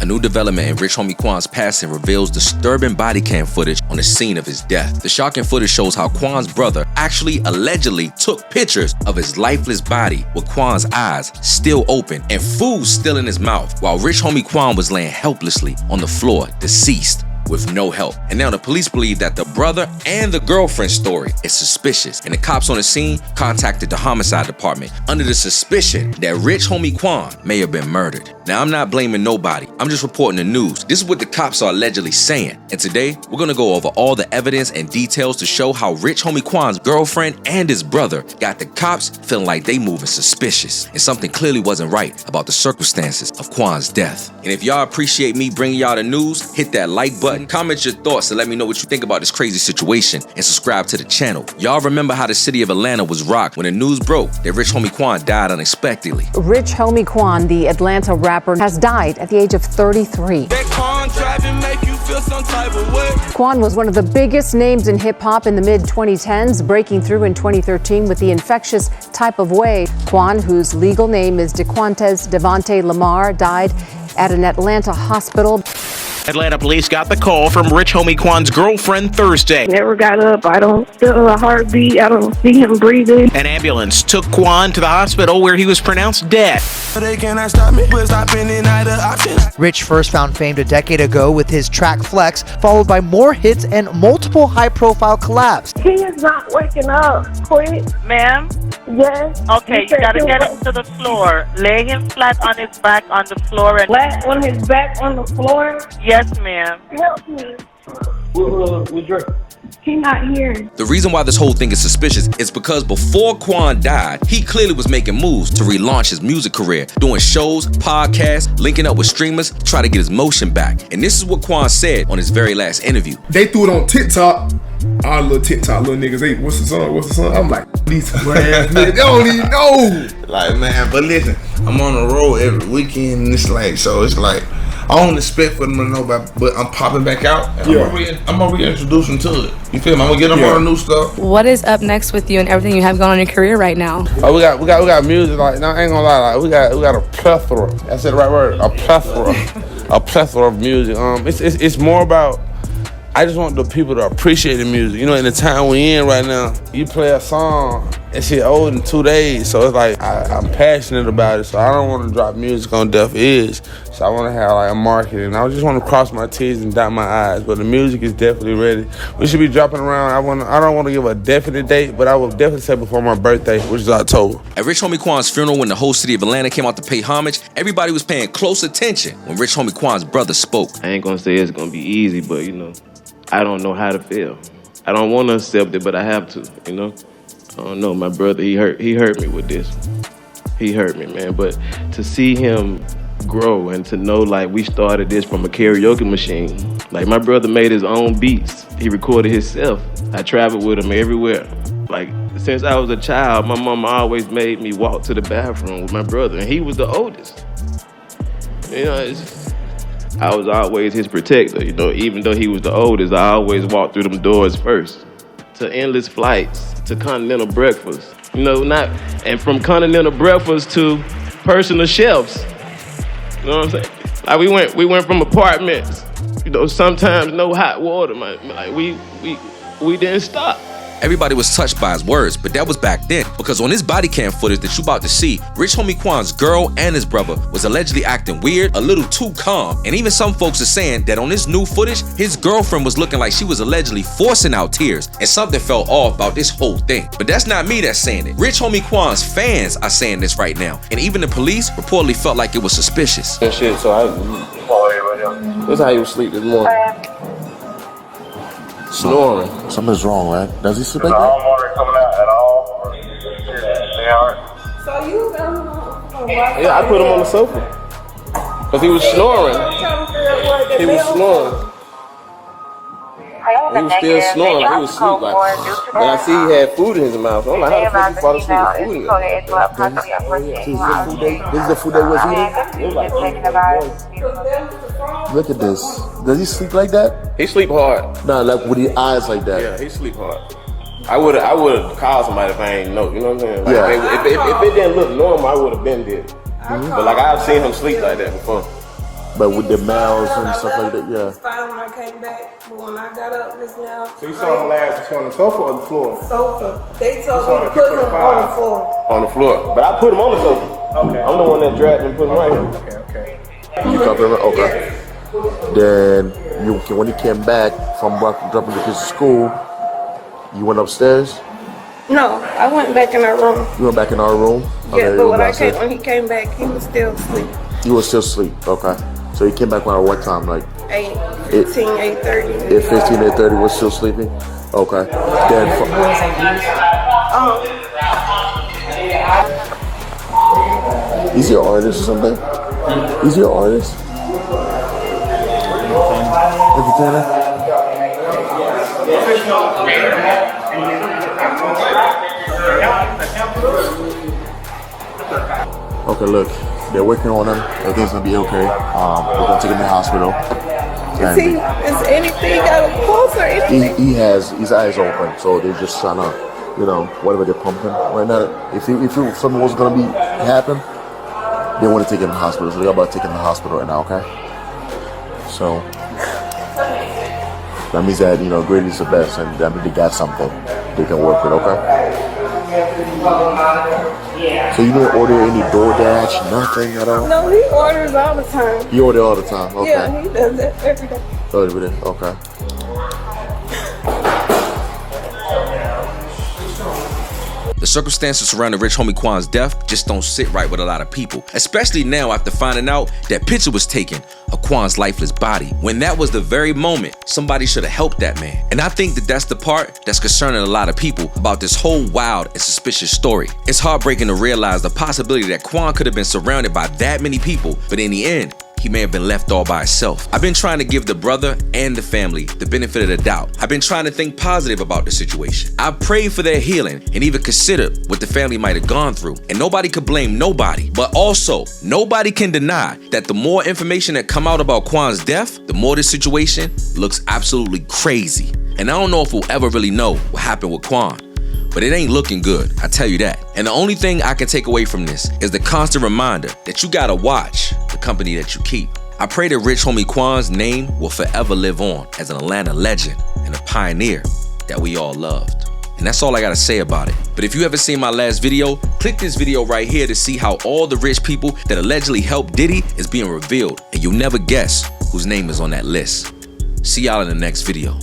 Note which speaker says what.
Speaker 1: A new development in Rich Homie Quan's passing reveals disturbing body cam footage on the scene of his death. The shocking footage shows how Quan's brother actually allegedly took pictures of his lifeless body with Quan's eyes still open and food still in his mouth, while Rich Homie Quan was laying helplessly on the floor, deceased, with no help. And now the police believe that the brother and the girlfriend's story is suspicious, and the cops on the scene contacted the homicide department under the suspicion that Rich Homie Quan may have been murdered. Now, I'm not blaming nobody, I'm just reporting the news. This is what the cops are allegedly saying, and today we're gonna go over all the evidence and details to show how Rich Homie Quan's girlfriend and his brother got the cops feeling like they moving suspicious, and something clearly wasn't right about the circumstances of Quan's death. And if y'all appreciate me bringing y'all the news, hit that like button, comment your thoughts and let me know what you think about this crazy situation, and subscribe to the channel. Y'all remember how the city of Atlanta was rocked when the news broke that Rich Homie Quan died unexpectedly.
Speaker 2: Rich Homie Quan, the Atlanta rapper, has died at the age of 33. Quan was one of the biggest names in hip-hop in the mid-2010s, breaking through in 2013 with the infectious Type of Way. Quan, whose legal name is DeQuantes Devontae Lamar, died at an Atlanta hospital.
Speaker 3: Atlanta police got the call from Rich Homie Quan's girlfriend Thursday.
Speaker 4: Never got up. I don't feel a heartbeat. I don't see him breathing.
Speaker 3: An ambulance took Quan to the hospital where he was pronounced dead.
Speaker 5: Rich first found fame a decade ago with his track Flex, followed by more hits and multiple high-profile collabs.
Speaker 4: He is not waking up. Quick.
Speaker 6: Ma'am?
Speaker 4: Yes.
Speaker 6: Okay, you gotta get him to the floor. Lay him flat on his back on the floor. And
Speaker 4: Flat on his back on the floor?
Speaker 6: yes, ma'am.
Speaker 4: Help me. He's not here.
Speaker 1: The reason why this whole thing is suspicious is because before Quan died, he clearly was making moves to relaunch his music career, doing shows, podcasts, linking up with streamers to try to get his motion back. And this is what Quan said on his very last interview.
Speaker 7: They threw it on TikTok. All little TikTok little niggas, hey, what's the song? What's the song? I'm like, these ass niggas, they don't even know.
Speaker 8: Like, man, but listen, I'm on the road every weekend, and it's like, so it's like, I don't expect for them to know about, but I'm popping back out. And I'm gonna reintroduce them to it. You feel me? I'm gonna get them on the new stuff.
Speaker 9: What is up next with you and everything you have going on in your career right now?
Speaker 8: Oh, we got music. Like, no, I ain't gonna lie. Like, we got a plethora. That's the right word. A plethora of music. It's more about. I just want the people to appreciate the music. You know, in the time we in right now, you play a song, and shit old in 2 days. So it's like, I'm passionate about it. So I don't want to drop music on deaf ears. So I want to have like a market. And I just want to cross my T's and dot my I's. But the music is definitely ready. We should be dropping around. I don't want to give a definite date, but I will definitely say before my birthday, which is October.
Speaker 1: At Rich Homie Quan's funeral, when the whole city of Atlanta came out to pay homage, everybody was paying close attention when Rich Homie Quan's brother spoke.
Speaker 10: I ain't gonna say it's gonna be easy, but you know, I don't know how to feel. I don't want to accept it, but I have to, you know? I don't know, my brother, he hurt me with this. He hurt me, man. But to see him grow and to know, like, we started this from a karaoke machine. Like, my brother made his own beats. He recorded himself. I traveled with him everywhere. Like, since I was a child, my mama always made me walk to the bathroom with my brother, and he was the oldest. You know, I was always his protector, you know, even though he was the oldest, I always walked through them doors first. To endless flights, to continental breakfast, you know, and from continental breakfast to personal chefs. You know what I'm saying? Like we went from apartments, you know, sometimes no hot water, man. Like we didn't stop.
Speaker 1: Everybody was touched by his words, but that was back then, because on this body cam footage that you about to see, Rich Homie Quan's girl and his brother was allegedly acting weird, a little too calm, and even some folks are saying that on this new footage, his girlfriend was looking like she was allegedly forcing out tears, and something felt off about this whole thing. But that's not me that's saying it. Rich Homie Quan's fans are saying this right now, and even the police reportedly felt like it was suspicious.
Speaker 10: And shit, so this is how you sleep this morning. Snoring.
Speaker 11: Something's wrong, right? Does he sleep like
Speaker 12: No
Speaker 11: that?
Speaker 12: water coming out at all.
Speaker 4: So you found him on
Speaker 10: Yeah, I put him on the sofa. Because he was snoring. He was snoring. He was still snoring, like he was asleep. Like, and I see he had food in his mouth. I'm like, how the fuck he fall asleep with food in it?
Speaker 11: This is the food that was eating? Look at this. Does he sleep like that?
Speaker 10: He sleep hard.
Speaker 11: No, like with his eyes like that.
Speaker 10: Yeah, he sleep hard. I would've called somebody if I ain't know. You know what I'm saying? Like,
Speaker 11: Yeah.
Speaker 10: if it didn't look normal, I would've been there. But like I've seen him sleep like that before.
Speaker 11: But with the males and stuff like that,
Speaker 13: It was fine when I came back, but when I got up just now.
Speaker 7: So you saw him last on the sofa or the floor?
Speaker 13: Sofa. They told me to put him on the floor.
Speaker 10: On the floor. But I put him on the sofa.
Speaker 7: Okay.
Speaker 10: I'm the one that dragged him and put him right here.
Speaker 7: Okay.
Speaker 11: You covered him? Okay. Then when you came back from dropping the kids to school, you went upstairs?
Speaker 13: No, I went back in our room.
Speaker 11: You went back in our room?
Speaker 13: Yeah, but when he came back, he was still asleep.
Speaker 11: He was still asleep, okay. So he came back around what time? Like
Speaker 13: 8:15, 8:30.
Speaker 11: 8:15, 8:30 was still sleeping? Okay. Then he's your artist or something? He's your artist? Entertainer? Okay, look, they're working on him. Everything's gonna be okay. We're gonna take him to the hospital.
Speaker 13: Is anything got a pulse or anything?
Speaker 11: He has his eyes open, so they're just trying to, whatever they're pumping right now. If something was gonna happen, they want to take him to the hospital. So they're about to take him to the hospital right now, okay? So that means that great is the best, and that means they got something they can work with, okay? So you didn't order any DoorDash, nothing at all?
Speaker 13: No, he orders all the time.
Speaker 11: You order all the time, okay?
Speaker 13: Yeah, he does that every day.
Speaker 11: Every day, okay.
Speaker 1: The circumstances surrounding Rich Homie Quan's death just don't sit right with a lot of people, especially now after finding out that picture was taken of Quan's lifeless body, when that was the very moment somebody should have helped that man. And I think that that's the part that's concerning a lot of people about this whole wild and suspicious story. It's heartbreaking to realize the possibility that Quan could have been surrounded by that many people, but in the end, he may have been left all by himself. I've been trying to give the brother and the family the benefit of the doubt. I've been trying to think positive about the situation. I've prayed for their healing and even considered what the family might have gone through. And nobody could blame nobody. But also, nobody can deny that the more information that come out about Quan's death, the more this situation looks absolutely crazy. And I don't know if we'll ever really know what happened with Quan. But it ain't looking good, I tell you that. And the only thing I can take away from this is the constant reminder that you gotta watch the company that you keep. I pray that Rich Homie Quan's name will forever live on as an Atlanta legend and a pioneer that we all loved. And that's all I gotta say about it. But if you haven't seen my last video, click this video right here to see how all the rich people that allegedly helped Diddy is being revealed. And you'll never guess whose name is on that list. See y'all in the next video.